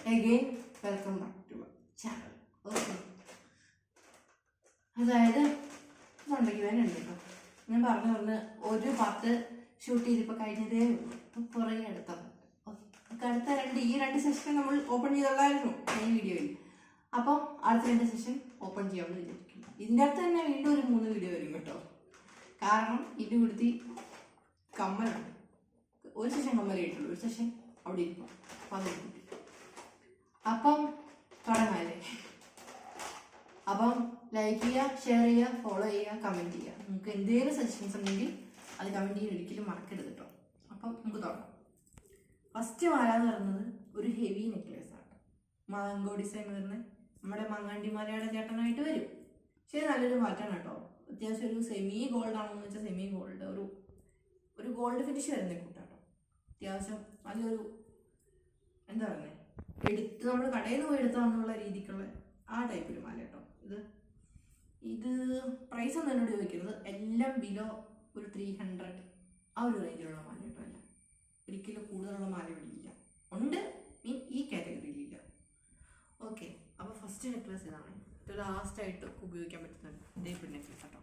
again welcome back to my channel. Okay. അതായത് ഇതുണ്ടെങ്കിൽ വേനുണ്ട് കേട്ടോ. ഞാൻ പറഞ്ഞ് ഒരു പാർട്ട് ഷൂട്ട് ചെയ്തിപ്പോൾ കഴിഞ്ഞതേ പുറകെ എടുത്തത്. ഓക്കെ, ഈ രണ്ട് സെഷൻ നമ്മൾ ഓപ്പൺ ചെയ്തുള്ളായിരുന്നു ഈ വീഡിയോയിൽ. അപ്പം അടുത്ത 2 സെഷൻ ഓപ്പൺ ചെയ്യാമെന്ന് വിചാരിക്കുന്നു. ഇതിൻ്റെ അകത്ത് തന്നെ വീണ്ടും ഒരു 3 വീഡിയോ വരും കേട്ടോ. കാരണം ഇത് കൊടുത്തി കമ്മലാണ്. ഒരു സെഷൻ കമ്മൽ കിട്ടുള്ളൂ, ഒരു സെഷൻ അവിടെ ഇരിക്കും. അപ്പം തുടങ്ങാല്ലേ. അപ്പം ലൈക്ക് ചെയ്യുക, ഷെയർ ചെയ്യുക, ഫോളോ ചെയ്യുക, കമൻറ്റ് ചെയ്യുക. നിങ്ങൾക്ക് എന്തെങ്കിലും സജഷൻസ് ഉണ്ടെങ്കിൽ അത് കമൻറ്റ് ചെയ്യാൻ ഒരിക്കലും മറക്കരുത് കേട്ടോ. അപ്പം നമുക്ക് തുടങ്ങാം. ഫസ്റ്റ് മാല എന്ന് പറയുന്നത് ഒരു ഹെവി നെക്ലേസ് ആണ്. മാങ്കോ ഡിസൈൻ വരുന്ന നമ്മുടെ മങ്ങാണ്ടി മാലയുടെ ചേട്ടനായിട്ട് വരും. പക്ഷേ നല്ലൊരു മാറ്റാണ് കേട്ടോ. അത്യാവശ്യം ഒരു സെമി ഗോൾഡ് ആണെന്ന് വെച്ചാൽ സെമി ഗോൾഡ്, ഒരു ഗോൾഡ് ഫിനിഷ് വരുന്ന കൂട്ടാട്ടോ. അത്യാവശ്യം നല്ലൊരു എന്താ പറയുന്നത്, എടുത്ത് നമ്മൾ കടയിൽ നിന്ന് പോയി എടുത്താന്നുള്ള രീതിക്കുള്ള ആ ടൈപ്പിൽ മാല കേട്ടോ. ഇത് പ്രൈസ് ഒന്നും എന്നോട് ചോദിക്കുന്നത്, എല്ലാം ബിലോ ഒരു 300 ആ ഒരു റേഞ്ചിലുള്ള മാല കേട്ടോ. എല്ലാം ഒരിക്കലും കൂടുതലുള്ള മാല ഇവിടെ ഇല്ല. ഉണ്ട്, ഈ കാറ്റഗറിയിലില്ല. ഓക്കെ, അപ്പോൾ ഫസ്റ്റ് നെക്ലേസ് ഇതാണ്. ഇത് ലാസ്റ്റായിട്ട് ഉപയോഗിക്കാൻ പറ്റുന്നുണ്ട് ഇതേപോലെ നെക്ലേസ് കേട്ടോ.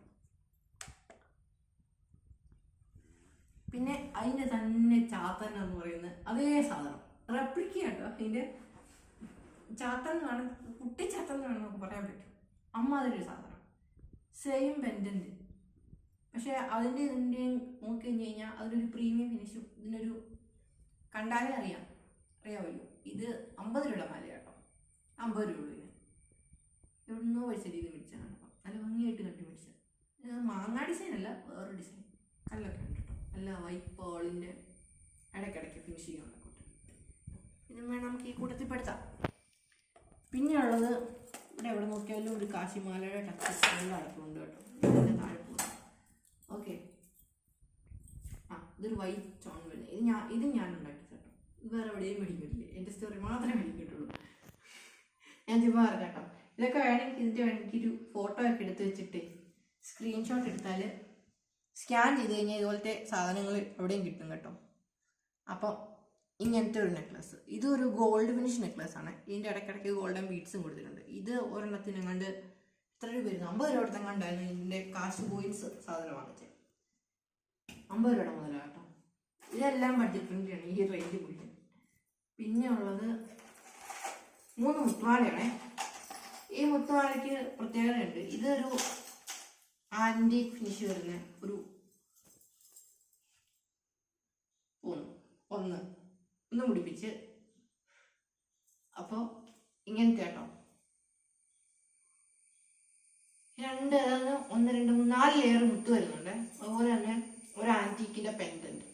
പിന്നെ അതിൻ്റെ തന്നെ ചാത്തൻ എന്ന് പറയുന്നത് അതേ സാധനം, റെപ്ലിക്ക കേട്ടോ. അതിൻ്റെ ചാത്തൻ വേണം, കുട്ടി ചാത്തൻ വേണം നമുക്ക് പറയാൻ പറ്റും. അമ്മാതിരി സാധനം, സെയിം പെൻഡൻറ്റ്. പക്ഷെ ഇതിൻ്റെയും നോക്കി കഴിഞ്ഞ് കഴിഞ്ഞാൽ അതിനൊരു പ്രീമിയം ഫിനിഷും ഇതിനൊരു കണ്ടാലേ അറിയാമല്ലോ. ഇത് 50 രൂപയുടെ മാല കേട്ടോ. 50 രൂപ ഇതിന് എവിടുന്നോ പൈസ രീതി മേടിച്ചാണ് കേട്ടോ. നല്ല ഭംഗിയായിട്ട് കട്ടി മേടിച്ചത്. ഇത് മാങ്ങാ ഡിസൈൻ അല്ല, വേറൊരു ഡിസൈൻ കല്ലൊക്കെ ഉണ്ട് കേട്ടോ. നല്ല വൈറ്റ് പോളിൻ്റെ ഇടയ്ക്കിടയ്ക്ക് ഫിനിഷിങ് ഉണ്ട്. ഇതും വേണം നമുക്ക് ഈ കൂട്ടത്തിൽ പെടുത്താം. പിന്നെയുള്ളത് ഇവിടെ എവിടെ നോക്കിയാലും ഒരു കാശിമാലയുടെ ടച്ച് നല്ല അടപ്പുണ്ട് കേട്ടോ. ഇതിൻ്റെ താഴെ പോകും. ഓക്കെ, ഇതൊരു വൈറ്റ് സ്റ്റോൺ വരുന്നത്. ഇത് ഞാൻ ഉണ്ടാക്കി കേട്ടോ. ഇത് വേറെ എവിടെയും മേടിക്കില്ലേ, എൻ്റെ സ്റ്റോറി മാത്രമേ മേടിക്കിട്ടുള്ളൂ. ഞാൻ ചുമ്മാ കേട്ടോ. ഇതൊക്കെ വേണമെങ്കിൽ ഒരു ഫോട്ടോ ഒക്കെ എടുത്ത് വെച്ചിട്ട് സ്ക്രീൻഷോട്ട് എടുത്താൽ സ്കാൻ ചെയ്ത് കഴിഞ്ഞാൽ ഇതുപോലത്തെ സാധനങ്ങൾ എവിടെയും കിട്ടും കേട്ടോ. അപ്പം ഇങ്ങനത്തെ ഒരു നെക്ലസ്, ഇതൊരു ഗോൾഡ് ഫിനിഷ് നെക്ലസ് ആണ്. ഇതിൻ്റെ ഇടയ്ക്കിടയ്ക്ക് ഗോൾഡൻ ബീഡ്സും കൊടുത്തിട്ടുണ്ട്. ഇത് ഒരെണ്ണത്തിന് കണ്ട് എത്ര രൂപ വരുന്നു, 50 രൂപ കണ്ടായിരുന്നു ഇതിൻ്റെ കാശ് കോയിൻസ് സാധനം വാങ്ങിച്ചത്. 50 രൂപ മുതലാണ് കേട്ടോ. ഇതെല്ലാം ബഡ്ജറ്റ് ഫ്രണ്ട്ലിയാണ് ഈ റേഞ്ച് പോയിട്ട്. പിന്നെ ഉള്ളത് 3 മുത്തുമാലയാണേ. ഈ മുത്തുമാലയ്ക്ക് പ്രത്യേകതയുണ്ട്. ഇതൊരു ആൻറ്റിക് ഫിനിഷ് വരുന്ന ഒരു ഒന്ന് മുടിപ്പിച്ച്, അപ്പോൾ ഇങ്ങനത്തെ കേട്ടോ. 1 2 3 4 ലെയർ മുത്ത് വരുന്നുണ്ട്. അതുപോലെ തന്നെ ഒരു ആൻറ്റീക്കിൻ്റെ പെൻഡൻറ്റ്.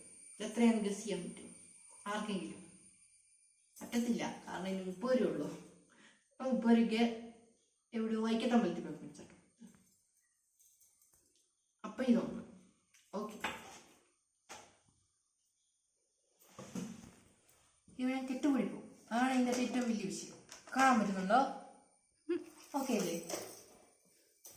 എത്രയാണ് ഗസ് ചെയ്യാൻ പറ്റും ആർക്കെങ്കിലും? പറ്റത്തില്ല, കാരണം ഇതിന് 30 രൂപ ഉള്ളൂ. 30 രൂപയ്ക്ക് എവിടെ വൈക്കത്തമ്പലത്തിൽ പോയി മേടിച്ചോ. അപ്പം ഇതൊന്ന് ഓക്കെ. ഇവനെ കെട്ടുപിടിക്കും, അതാണ് ഇതിൻ്റെ ഏറ്റവും വലിയ വിഷയം. കാണാൻ പറ്റുന്നുണ്ടോ? ഓക്കെ അല്ലേ?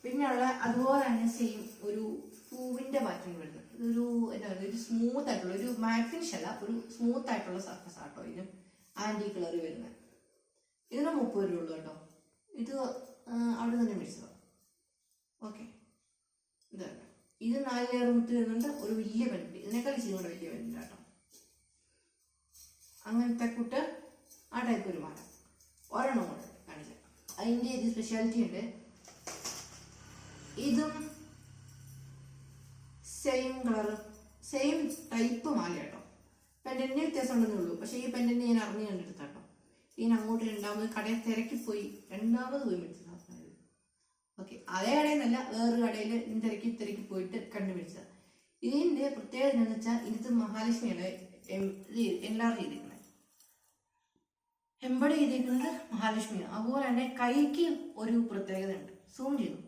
പിന്നെയുള്ള അതുപോലെ തന്നെ സെയിം ഒരു പൂവിൻ്റെ പാറ്റേൺ വരുന്നത്. ഇതൊരു എന്താ പറയുക, ഒരു സ്മൂത്ത് ആയിട്ടുള്ള, ഒരു മാറ്റ് ഫിനിഷ് അല്ല, ഒരു സ്മൂത്ത് ആയിട്ടുള്ള സർഫസ് ആട്ടോ. ഇതിന് ആൻറ്റി കളർ വരുന്നത്. ഇതിന് 30 രൂപ ഉള്ളൂ കേട്ടോ. ഇത് അവിടെ തന്നെ മേടിച്ചതാണ്. ഓക്കെ, ഇത് 4 ലെയർ മുത്ത് വരുന്നുണ്ട്. ഒരു വലിയ പെൻറ്റ്, ഇതിനേക്കാൾ ഇച്ചിരി കൂടെ വലിയ പെൻറ്റ് കേട്ടോ. അങ്ങനത്തെ കൂട്ട് ആ ടൈപ്പ് ഒരു മാല ഒരെണ്ണം കൂടെ കാണിച്ചാൽ അതിൻ്റെ ഇത് സ്പെഷ്യാലിറ്റി ഉണ്ട്. ഇതും സെയിം കളറ്, സെയിം ടൈപ്പ് മാല കേട്ടോ. പെൻഡന്റിന് വ്യത്യാസം ഉണ്ടെന്നേ ഉള്ളൂ. പക്ഷേ ഈ പെൻഡന്റ് ഞാൻ അറിഞ്ഞു കണ്ടെടുത്ത കേട്ടോ. ഇതിന് അങ്ങോട്ട് രണ്ടാമത് കടയിൽ തിരക്കിപ്പോയി രണ്ടാമത് പോയി മേടിച്ചതാണ്. ഓക്കെ, അതേ കടയിൽ നിന്നല്ല, വേറൊരു കടയിൽ തിരക്കി പോയിട്ട് കണ്ടുപിടിച്ചത്. ഇതിൻ്റെ പ്രത്യേകത എന്താണെന്ന് വെച്ചാൽ ഇതിനകത്ത് മഹാലക്ഷ്മിയുടെ എല്ലാവരും ചെയ്തിരിക്കുന്നത്, എംബോഡി ചെയ്തിരിക്കുന്നത് മഹാലക്ഷ്മിയാണ്. അതുപോലെ തന്നെ കൈക്ക് ഒരു പ്രത്യേകത ഉണ്ട്. സൂം ചെയ്തു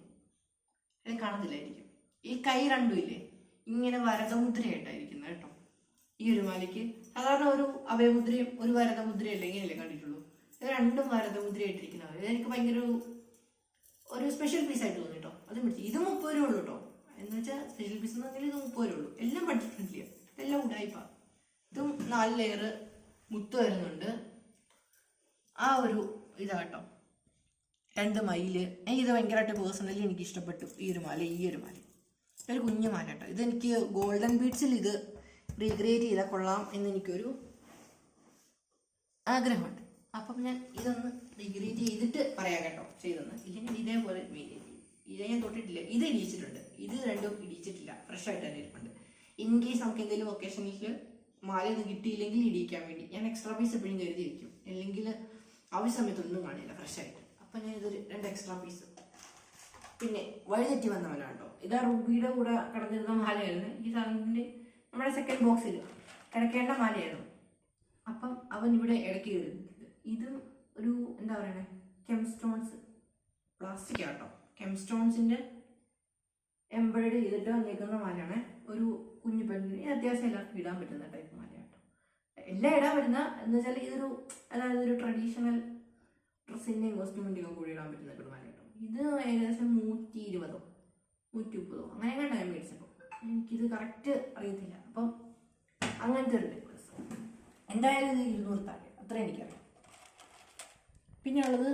കാണത്തില്ലായിരിക്കും. ഈ കൈ രണ്ടും ഇല്ലേ, ഇങ്ങനെ വരദമുദ്രയായിട്ടായിരിക്കുന്നത് കേട്ടോ. ഈ ഒരു മാലയ്ക്ക് സാധാരണ ഒരു അഭയമുദ്രയും ഒരു വരദമുദ്രയല്ലേ ഇങ്ങനെയല്ലേ കണ്ടിട്ടുള്ളൂ. ഇത് രണ്ടും വരദമുദ്രയായിട്ടിരിക്കുന്നത്. ഇതെനിക്ക് ഭയങ്കര ഒരു സ്പെഷ്യൽ പീസായിട്ട് തോന്നി കേട്ടോ. അത് മേടിച്ചു. ഇത് 30 രൂപ ഉള്ളൂ കേട്ടോ. എന്ന് വെച്ചാൽ സ്പെഷ്യൽ പീസ് എന്ന് പറഞ്ഞാൽ ഇത് 30 രൂപ ഉള്ളൂ. എല്ലാം ബഡ്ജറ്റ് ഫ്രണ്ട്ലിയാണ്, ഇതെല്ലാം ഉടായിപ്പാണ്. ഇതും 4 ലെയർ മുത്ത് വരുന്നുണ്ട്. ആ ഒരു ഇതാട്ടോ 2 മൈല്. എനിക്കിത് ഭയങ്കരമായിട്ട് പേഴ്സണലി എനിക്ക് ഇഷ്ടപ്പെട്ടു ഈ ഒരു മാല. ഒരു കുഞ്ഞു മാല കേട്ടോ. ഇതെനിക്ക് ഗോൾഡൻ ബീഡ്സിൽ ഇത് റീക്രിയേറ്റ് ചെയ്താൽ കൊള്ളാം എന്നെനിക്കൊരു ആഗ്രഹമുണ്ട്. അപ്പം ഞാൻ ഇതൊന്ന് റീക്രിയേറ്റ് ചെയ്തിട്ട് പറയാം കേട്ടോ ചെയ്തെന്ന്. ഇല്ലെങ്കിൽ ഇതേപോലെ ഇത് ഞാൻ തൊട്ടിട്ടില്ല. ഇത് ഇടിയിച്ചിട്ടുണ്ട്, ഇത് രണ്ടും ഇടിയിച്ചിട്ടില്ല, ഫ്രഷ് ആയിട്ട് തന്നെ ഇരിപ്പുണ്ട്. ഇൻ കേസ് നമുക്ക് എന്തെങ്കിലും ഒക്കേഷനിൽ മാലയൊന്നും കിട്ടിയില്ലെങ്കിൽ ഇടിയിക്കാൻ വേണ്ടി ഞാൻ എക്സ്ട്രാ പീസ് എപ്പോഴും കരുതി വയ്ക്കും. അല്ലെങ്കിൽ ആവശ്യ സമയത്തൊന്നും കാണില്ല ഫ്രഷ് ആയിട്ട്. അപ്പം ഞാൻ ഇതൊരു 2 എക്സ്ട്രാ പീസ്. പിന്നെ വഴിതെറ്റി വന്ന മാല കേട്ടോ. ഇതാ റുബിയുടെ കൂടെ കിടന്നിരുന്ന മാലയായിരുന്നു. ഈ സാധനത്തിൻ്റെ നമ്മുടെ സെക്കൻഡ് ബോക്സിൽ കിടക്കേണ്ട മാലയായിരുന്നു. അപ്പം അവൻ ഇവിടെ ഇടയ്ക്ക് കയറിയിട്ടുണ്ട്. ഇതും ഒരു എന്താ പറയണേ, കെംസ്റ്റോൺസ് പ്ലാസ്റ്റിക് ആട്ടോ. കെംസ്റ്റോൺസിൻ്റെ എംബ്രോയിഡറി ചെയ്തിട്ട് വന്നേക്കുന്ന മാലയാണ്. ഒരു കുഞ്ഞു പെണ്ണിന് അത്യാവശ്യം എല്ലാവർക്കും ഇടാൻ പറ്റുന്ന ടൈപ്പ് മാലയാട്ടോ. എല്ലാം ഇടാൻ പറ്റുന്ന എന്ന് വെച്ചാൽ ഇതൊരു അതായത് ഒരു ട്രഡീഷണൽ ഡ്രസ്സിൻ്റെയും കോസ്റ്റ്യൂമിൻ്റെയും കൂടി ഇടാൻ പറ്റുന്ന ഒരു മാല കേട്ടോ. ഇത് ഏകദേശം 120 130 അങ്ങനെ ഞാൻ മേടിച്ചപ്പോൾ. എനിക്കിത് കറക്റ്റ് അറിയത്തില്ല. അപ്പം അങ്ങനത്തെ ഒരു നെക്ലസ് എന്തായാലും ഇത് 200 താഴെ, അത്ര എനിക്കറിയാം. പിന്നെ ഉള്ളത്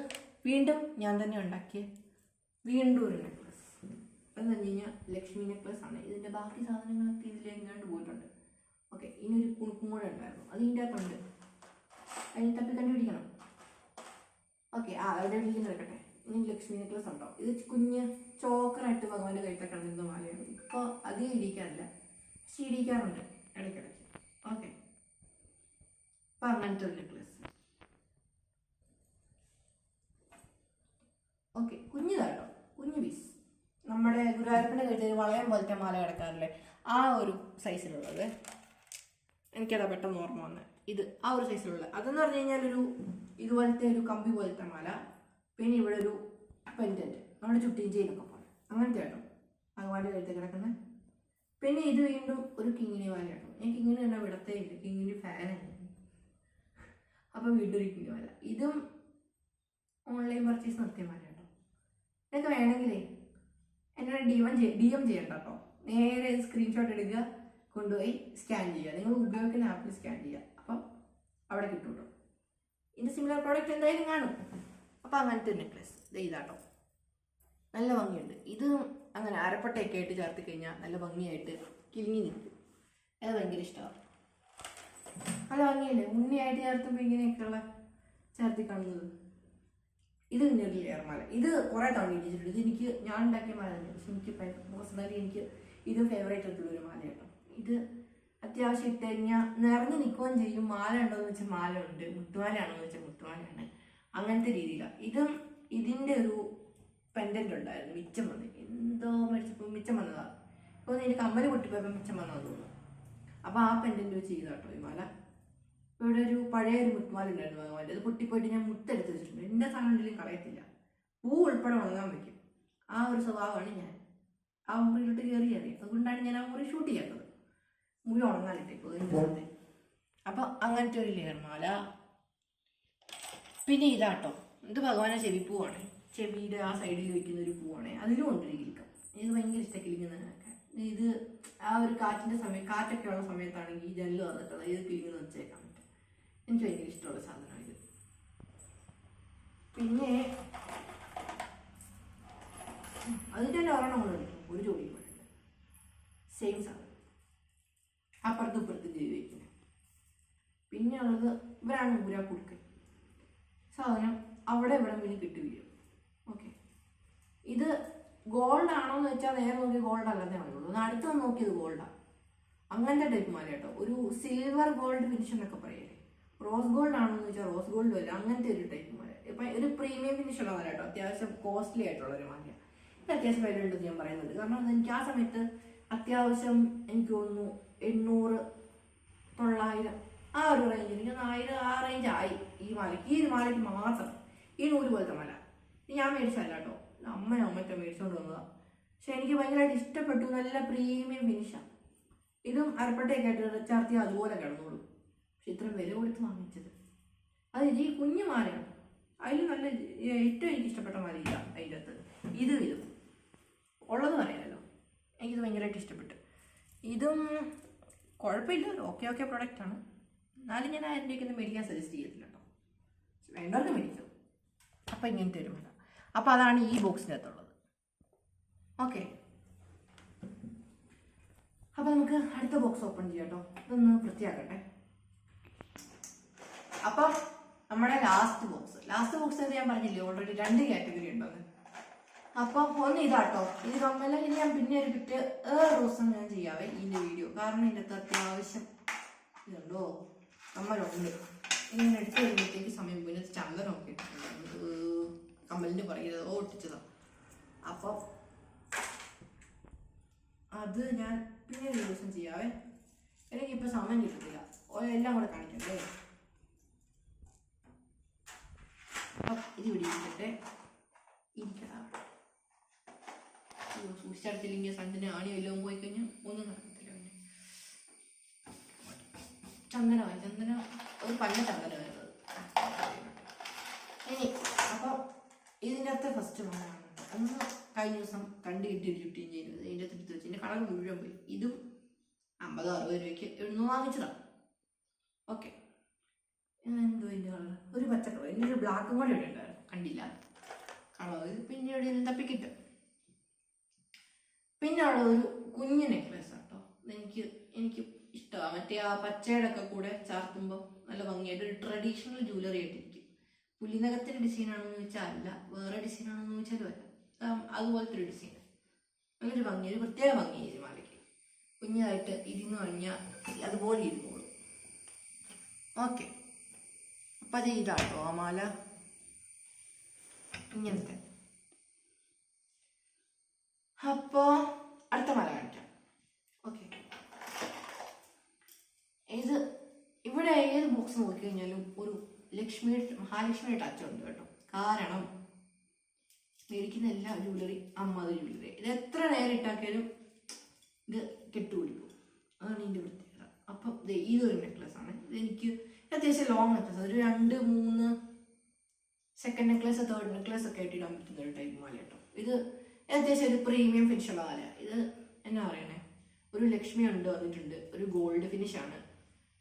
വീണ്ടും ഞാൻ തന്നെ ഉണ്ടാക്കിയ വീണ്ടും ഒരു നെക്ലസ്. അതെന്ന് പറഞ്ഞു കഴിഞ്ഞാൽ ലക്ഷ്മി നെക്ലസ് ആണ്. ഇതിൻ്റെ ബാക്കി സാധനങ്ങളൊക്കെ ഇതിലെങ്ങാണ്ട് പോയിട്ടുണ്ട്. ഓക്കെ, ഇനിയൊരു കുണുക്കും കൂടെ ഉണ്ടായിരുന്നു, അത് ഇതിൻ്റെ അകത്തുണ്ട്. അതിന് തപ്പി കണ്ടുപിടിക്കണം. ഓക്കെ, അവിടെ എവിടെയെങ്കിലും കിടക്കട്ടെ. ഇനി ലക്ഷ്മി നെക്ലസ് ഉണ്ടോ? ഇത് കുഞ്ഞ് ചോക്കറായിട്ട് ഭഗവാന്റെ കൈത്തൊക്കെ കണ്ടിരുന്ന മാലയാണ്. ഇപ്പോൾ അധികം ഇടിക്കാറില്ല, പക്ഷെ ഇടിക്കാറുണ്ട് ഇടയ്ക്കിടയ്ക്ക്. ഓക്കെ, അപ്പം അങ്ങനത്തെ ഒരു നെക്ലസ്. ഓക്കെ, കുഞ്ഞിതാട്ടോ, കുഞ്ഞു പീസ്. നമ്മുടെ ഗുരുവായൂരപ്പൻ്റെ കഴുത്തിൽ വളയം പോലത്തെ മാല കിടക്കാറില്ലേ, ആ ഒരു സൈസിലുള്ളത്. എനിക്കതാ പെട്ടെന്ന് ഓർമ്മ വന്നത്. ഇത് ആ ഒരു സൈസിലുള്ള അതെന്ന് പറഞ്ഞു കഴിഞ്ഞാൽ ഒരു ഇതുപോലത്തെ ഒരു കമ്പി പോലത്തെ മാല. പിന്നെ ഇവിടെ ഒരു പെൻഡൻറ്റ്, നമ്മുടെ ചുട്ടിയും ചെയിനൊക്കെ പോലെ അങ്ങനത്തെ കേട്ടോ ഭഗവാന്റെ കഴുത്തിൽ കിടക്കുന്നത്. പിന്നെ ഇത് വീണ്ടും ഒരു കിങ്ങിണി മാല കേട്ടോ. ഞാൻ കിങ്ങിണി തന്നെ വിടത്തേ ഇല്ല, കിങ്ങിണി ഫാനാണ്. അപ്പം വീണ്ടും ഒരു കിങ്ങിണി മാല. ഇതും ഓൺലൈൻ പർച്ചേസ് നടത്തിയ മാല കേട്ടോ. ഇതൊക്കെ വേണമെങ്കിലേ എന്നോട് DM ചെയ്യണ്ട കേട്ടോ. നേരെ സ്ക്രീൻഷോട്ട് എടുക്കുക, കൊണ്ടുപോയി സ്കാൻ ചെയ്യുക. നിങ്ങൾ ഉപയോഗിക്കുന്ന ആപ്പിൽ സ്കാൻ ചെയ്യുക, അപ്പം അവിടെ കിട്ടും കേട്ടോ. ഇതിൻ്റെ സിമിലർ പ്രോഡക്റ്റ് എന്തായാലും കാണും. അപ്പം അങ്ങനത്തെ ഒരു നെക്ലസ് ഇതാട്ടോ, നല്ല ഭംഗിയുണ്ട്. ഇത് അങ്ങനെ അരപ്പട്ടയൊക്കെ ആയിട്ട് ചേർത്ത് കഴിഞ്ഞാൽ നല്ല ഭംഗിയായിട്ട് കിളിങ്ങി നിൽക്കും. അത് ഭയങ്കര ഇഷ്ടമാണ്. നല്ല ഭംഗിയല്ലേ ഉണ്ണിയായിട്ട് ചേർത്തുമ്പോൾ ഇങ്ങനെയൊക്കെയുള്ള ചേർത്തി കാണുന്നത്. ഇത് പിന്നെ ഒരു ലെയർ മാല. ഇത് കുറേ തവണ ഇടിച്ചിട്ടുണ്ട്. ഇത് എനിക്ക് ഞാൻ ഉണ്ടാക്കിയ മാല തന്നെ, പക്ഷെ എനിക്ക് പേഴ്സണലി എനിക്ക് ഇത് ഫേവറേറ്റ് ആയിട്ടുള്ളൊരു മാല കേട്ടോ. ഇത് അത്യാവശ്യം ഇട്ട് കഴിഞ്ഞാൽ നിറഞ്ഞു നിൽക്കുകയും ചെയ്യും. മാല ഉണ്ടോയെന്ന് വെച്ചാൽ മാല ഉണ്ട്, മുത്തുമാലയാണോന്ന് വെച്ചാൽ മുത്തുമാലയാണ്. അങ്ങനത്തെ രീതിയിലാണ്. ഇതും ഇതിൻ്റെ ഒരു പെൻഡൻ്റ് ഉണ്ടായിരുന്നു, മിച്ചം വന്ന് എന്തോ മേടിച്ചപ്പോൾ മിച്ചം വന്നതാണ്. അപ്പോൾ എനിക്ക് കമ്മൽ പൊട്ടിപ്പോയപ്പോൾ മിച്ചം വന്നതെന്ന് തോന്നുന്നു. അപ്പോൾ ആ പെൻഡൻ്റ് വെച്ച് ചെയ്തു കേട്ടോ ഈ മാല. ഇവിടെ ഒരു പഴയൊരു മുത്തുമാല ഉണ്ടായിരുന്നു ഭഗവാന്റെ, അത് പൊട്ടിപ്പോയിട്ട് ഞാൻ മുത്തെടുത്ത് വെച്ചിട്ടുണ്ട്. എൻ്റെ സാധനം കളയത്തില്ല, പൂ ഉൾപ്പെടെ ഉണങ്ങാൻ വയ്ക്കും. ആ ഒരു സ്വഭാവമാണ് ഞാൻ. ആ മുറിയിലോട്ട് കയറി അറിയാം, അതുകൊണ്ടാണ് ഞാൻ ആ മുറി ഷൂട്ട് ചെയ്യാത്തത്. മുറി ഉണങ്ങാനിട്ടേക്കും അതിൻ്റെ. അപ്പം അങ്ങനത്തെ ഒരു ലെയർ മാല. പിന്നെ ഇതാട്ടോ, ഇത് ഭഗവാനെ ചെവിപ്പൂവാണ്. ചെവിയുടെ ആ സൈഡിൽ വയ്ക്കുന്ന ഒരു പൂവാണ്. അതിലും ഉണ്ടൊരു കിളിക്കം. ഇത് ഭയങ്കര ഇഷ്ടം കിളിങ്ങുന്നതിനൊക്കെ. ഇത് ആ ഒരു കാറ്റിൻ്റെ സമയം, കാറ്റൊക്കെ ഉള്ള സമയത്താണെങ്കിൽ ഈ ജനല് വന്നിട്ട് ഇത് കിളിങ്ങുന്ന വെച്ചേക്കാൻ പറ്റും. എനിക്ക് ഭയങ്കര ഇഷ്ടമുള്ള സാധനമാണ് ഇത്. പിന്നെ അതിൻ്റെ തന്നെ ഒരെണ്ണം കൂടെ ഉണ്ട്, ഒരു ജോഡി കൂടെ ഉണ്ട്. സെയിം സാധനം, അപ്പുറത്തും ഇപ്പുറത്തും ചെയ്ത് വയ്ക്കുന്നത്. പിന്നെ ഉള്ളത് ഇവരാണ് ഊരാ കുടുക്കൻ സാധനം. അവിടെ ഇവിടെ പിന്നെ കിട്ടി വീഴും. ഓക്കെ, ഇത് ഗോൾഡ് ആണോ എന്ന് വെച്ചാൽ നേരെ നോക്കി ഗോൾഡ് അല്ലാതെ പറയുള്ളൂ. ഒന്ന് അടുത്ത് നോക്കിയത് ഗോൾഡാണ്. അങ്ങനത്തെ ടൈപ്പ് മാല കേട്ടോ. ഒരു സിൽവർ ഗോൾഡ് ഫിനിഷ് എന്നൊക്കെ പറയല്ലേ. റോസ് ഗോൾഡ് ആണോ എന്ന് വെച്ചാൽ റോസ് ഗോൾഡ് അല്ല, അങ്ങനത്തെ ഒരു ടൈപ്പ് മാല. ഇപ്പം ഒരു പ്രീമിയം ഫിനിഷ് ഉള്ള മാല കേട്ടോ. അത്യാവശ്യം കോസ്റ്റ്ലി ആയിട്ടുള്ള ഒരു മാല. ഇത് അത്യാവശ്യം വില ഉണ്ടെന്ന് ഞാൻ പറയുന്നുണ്ട്. കാരണം എനിക്ക് ആ സമയത്ത് അത്യാവശ്യം എനിക്ക് തോന്നുന്നു 800 900 ആ ഒരു റേഞ്ച്, എനിക്ക് 1000 ആ റേഞ്ച് ആയി ഈ മാലയ്ക്ക്. ഈ ഒരു മാലയ്ക്ക് മാത്രം ഈ 100 പോലത്തെ മാല ഞാൻ മേടിച്ചല്ല കേട്ടോ, അമ്മയൊക്കെ മേടിച്ചുകൊണ്ട് വന്നതാണ്. പക്ഷെ എനിക്ക് ഭയങ്കരമായിട്ട് ഇഷ്ടപ്പെട്ടു. നല്ല പ്രീമിയം ഫിനിഷാണ്. ഇതും അരപ്പട്ടയൊക്കെ ആയിട്ട് ചാർത്തി അതുപോലെ കിടന്നോളൂ. പക്ഷെ ഇത്ര വില കൊടുത്ത് വാങ്ങിച്ചത് അത് ഈ കുഞ്ഞു മാലയാണ്. അതിൽ നല്ല ഏറ്റവും എനിക്ക് ഇഷ്ടപ്പെട്ട മാല ഇല്ല അതിൻ്റെ അകത്ത്. ഇതും ഉള്ളത് പറയാമല്ലോ, എനിക്കിത് ഭയങ്കരമായിട്ട് ഇഷ്ടപ്പെട്ടു. ഇതും കുഴപ്പമില്ല, ഓക്കെ പ്രൊഡക്റ്റാണ്. എന്നാലും ഞാൻ 1000 രൂപയ്ക്കൊന്നും മേടിക്കാൻ സജസ്റ്റ് ചെയ്യത്തില്ല കേട്ടോ. വേണ്ടവർക്ക് മേടിക്കും. അപ്പം ഇങ്ങനത്തെ ഒരു മാല. അപ്പം അതാണ് ഈ ബോക്സിനകത്തുള്ളത്. ഓക്കെ, അപ്പം നമുക്ക് അടുത്ത ബോക്സ് ഓപ്പൺ ചെയ്യാം കേട്ടോ. ഇതൊന്ന് വൃത്തിയാക്കട്ടെ. അപ്പം നമ്മുടെ ലാസ്റ്റ് ബോക്സ് ഞാൻ പറഞ്ഞില്ലേ ഓൾറെഡി 2 കാറ്റഗറി ഉണ്ടെന്ന്. അപ്പം ഒന്ന് ഇതാട്ടോ, ഇത് കമ്മല. ഇനി ഞാൻ പിന്നെ ഒരു ദിവസം ഞാൻ ചെയ്യാവേ ഇതിന്റെ വീഡിയോ. കാരണം ഇതിൻ്റെ അകത്ത് അത്യാവശ്യം ഇതുണ്ടോ കമ്മലുണ്ട്. ഇങ്ങനെ എടുത്ത് കഴിയുമ്പോഴത്തേക്ക് സമയം പിന്നെ ചന്ദനമൊക്കെ ഇട്ടിട്ടുണ്ട്. കമ്മലിന്റെ പറയുന്നത് ഒട്ടിച്ചതാണ്. അപ്പം അത് ഞാൻ പിന്നെ ഒരു ദിവസം ചെയ്യാവേ. എനിക്കിപ്പോൾ സമയം കിട്ടത്തില്ല, എല്ലാം കൂടെ കാണിക്കണ്ടേ. ഇത് പിടിച്ചിട്ട് ഇരിക്കണം. സൂക്ഷിച്ചടത്തില്ലെങ്കിൽ സണ്ടിന് ആണി വല്ലതും പോയി കഴിഞ്ഞാൽ ഒന്നും നടക്കത്തില്ല. പിന്നെ ചന്ദന ഒരു പഞ്ഞ ചന്ദന വരുന്നത്. ഇനി അപ്പം ഇതിൻ്റെ അകത്തെ ഫസ്റ്റ് മാലാണ്. അന്ന് കഴിഞ്ഞ ദിവസം കണ്ടുകിട്ടി ചുട്ടിയും ചെയ്യുന്നത്. ഇതിൻ്റെ അകത്ത് എടുത്ത് വെച്ച് ഇതിൻ്റെ കളർ മുഴുവൻ പോയി. ഇതും 50-60 രൂപയ്ക്ക് എഴുന്നൂറ് വാങ്ങിച്ചതാണ്. ഓക്കെ, എന്തോ ഇതിൻ്റെ കളർ ഒരു പച്ച കളർ. ഇതിൻ്റെ ഒരു ബ്ലാക്കും കൂടെ ഇവിടെ ഉണ്ടായിരുന്നു, കണ്ടില്ല കളർ. പിന്നെ ഇവിടെ തപ്പിക്കിട്ടും. പിന്നെ ഉള്ള ഒരു കുഞ്ഞു നെക്ലേസ് ആട്ടോ. എനിക്ക് ഇഷ്ടമാണ്. മറ്റേ ആ പച്ചയുടെ ഒക്കെ കൂടെ ചാർത്തുമ്പോൾ നല്ല ഭംഗിയായിട്ട് ഒരു ട്രഡീഷണൽ ജ്വല്ലറി ആയിട്ടിരിക്കും. പുലിനകത്തിന്റെ ഡിസൈൻ ആണെന്ന് ചോദിച്ചാൽ അല്ല, വേറെ ഡിസൈൻ ആണെന്ന് ചോദിച്ചാലും അല്ല, അതുപോലത്തെ ഒരു ഡിസൈൻ. നല്ലൊരു ഭംഗി, ഒരു പ്രത്യേക ഭംഗി ഈ മാലയ്ക്ക്. കുഞ്ഞായിട്ട് ഇരുന്ന് കഴിഞ്ഞാൽ അതുപോലെ ഇരുന്നോളൂ. ഓക്കെ, അപ്പം അത് ഇതാട്ടോ ആ മാല. ഇങ്ങനത്തെ. അപ്പോ അടുത്ത മാല കാണിക്കാം. ഓക്കെ, ഇവിടെ ഏത് ബോക്സ് നോക്കിക്കഴിഞ്ഞാലും ഒരു മഹാലക്ഷ്മിയുടെ ടച്ച് ഉണ്ട് കേട്ടോ. കാരണം മേടിക്കുന്ന എല്ലാ ജ്വല്ലറി അമ്മാതിരി ജ്വല്ലറി. ഇത് എത്ര നേരം ഇട്ടാക്കിയാലും ഇത് കെട്ടുപിടിക്കും. അതാണ് ഇതിൻ്റെ പ്രത്യേകത. അപ്പം ഇതൊരു നെക്ലസ് ആണ്. ഇതെനിക്ക് അത്യാവശ്യം ലോങ് നെക്ലസ്, ഒരു 2-3 സെക്കൻഡ് നെക്ലസ്, തേർഡ് നെക്ലസ് ഒക്കെ ആയിട്ട് ഇടാൻ പറ്റുന്ന ഒരു ടൈപ്പ് മാല കേട്ടോ. ഇത് അത്യാവശ്യം ഒരു പ്രീമിയം ഫിനിഷുള്ള മാല. ഇത് എന്നാ പറയണേ, ഒരു ലക്ഷ്മി ഉണ്ട് വന്നിട്ടുണ്ട്, ഒരു ഗോൾഡ് ഫിനിഷാണ്.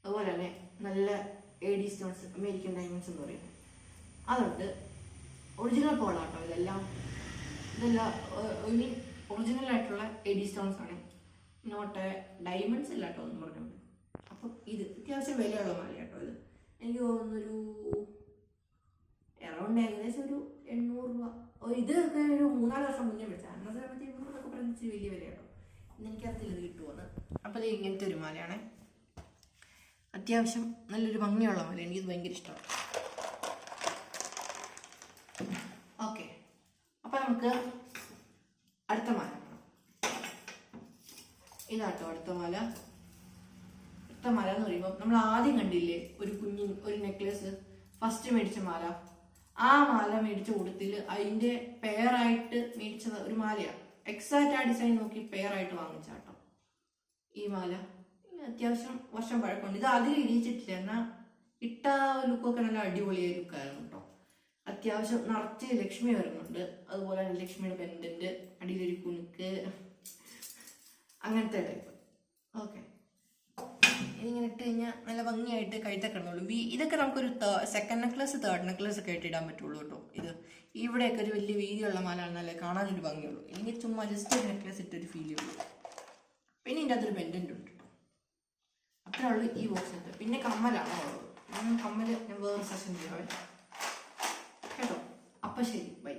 അതുപോലെ തന്നെ നല്ല AD സ്റ്റോൺസ്, അമേരിക്കൻ ഡയമണ്ട്സ് എന്ന് പറയുന്നത് അതുണ്ട്. ഒറിജിനൽ പോളാട്ടോ ഇതെല്ലാം ഒറിജിനൽ ആയിട്ടുള്ള AD സ്റ്റോൺസ് ആണ്, നോട്ട് ഡയമണ്ട്സ് അല്ല കേട്ടോ എന്ന് പറഞ്ഞുകൊണ്ട്. അപ്പം ഇത് അത്യാവശ്യം വിലയുള്ള മാല കേട്ടോ. ഇത് എനിക്ക് തോന്നുന്നൊരു അറൗണ്ട് ഏകദേശം ഒരു 800 രൂപ. ഇതൊക്കെ ഒരു 3-4 വർഷം മുന്നേ മേടിച്ചാൽ അന്നത്തെ സമയത്ത് 800 പറഞ്ഞിട്ട് വലിയ വില കേട്ടോ. ഇന്ന് എനിക്കറിയില്ല ഇത് കിട്ടുമെന്ന്. അപ്പം ഇത് ഇങ്ങനത്തെ ഒരു മാലയാണ്. അത്യാവശ്യം നല്ലൊരു ഭംഗിയുള്ള മാല. എനിക്കിത് ഭയങ്കര ഇഷ്ടമാണ്. ഓക്കെ, അപ്പം നമുക്ക് അടുത്ത മാല കാണാം. ഇതാട്ടോ അടുത്ത മാല. അടുത്ത മാല എന്ന് പറയുമ്പോൾ നമ്മൾ ആദ്യം കണ്ടില്ലേ ഒരു നെക്ലേസ് ഫസ്റ്റ് മേടിച്ച മാല. ആ മാല മേടിച്ച കൂട്ടത്തിൽ അതിൻ്റെ പെയറായിട്ട് മേടിച്ചത് ഒരു മാലയാണ്. എക്സാക്റ്റ് ആ ഡിസൈൻ നോക്കി പെയറായിട്ട് വാങ്ങിച്ചാട്ടോ ഈ മാല. അത്യാവശ്യം വർഷം പഴക്കമുണ്ട്. ഇത് അധികം ഇടിച്ചിട്ടില്ല, എന്നാൽ ഇട്ട ലുക്കൊക്കെ നല്ല അടിപൊളിയായ ലുക്കായിരുന്നു കേട്ടോ. അത്യാവശ്യം നിറച്ച് ലക്ഷ്മി വരുന്നുണ്ട്. അതുപോലെ തന്നെ ലക്ഷ്മിയുടെ പെൻഡന്റ്, അടിയിലൊരു കുണുക്ക്, അങ്ങനത്തെ ടൈപ്പ്. ഓക്കെ, ഇതിങ്ങനെ ഇട്ട് കഴിഞ്ഞാൽ നല്ല ഭംഗിയായിട്ട് കഴുത്തൊക്കെ ഇടുന്നുള്ളൂ. ഇതൊക്കെ നമുക്കൊരു സെക്കൻഡ് നെക്ലസ്, തേർഡ് നെക്ലസ് ഒക്കെ ആയിട്ട് ഇടാൻ പറ്റുള്ളൂ കേട്ടോ. ഇത് ഇവിടെയൊക്കെ ഒരു വലിയ വീതിയുള്ള മാലാണെന്നല്ലേ കാണാനൊരു ഭംഗിയുള്ളൂ. എനിക്ക് ചുമ്മാ ജസ്റ്റ് ഒരു നെക്ലസ് ഇട്ടൊരു ഫീൽ ചെയ്യുള്ളൂ. പിന്നെ ഇതിൻ്റെ അകത്തൊരു പെൻഡന്റ് ഉണ്ട് കേട്ടോ. അത്രേ ഉള്ളൂ ഈ ബോക്സിനകത്ത്. പിന്നെ കമ്മലാണ് ഉള്ളത്. കമ്മൽ ഞാൻ വേറെ സെഷൻ ചെയ്യാവേ കേട്ടോ. അപ്പം ശരി, ബൈ.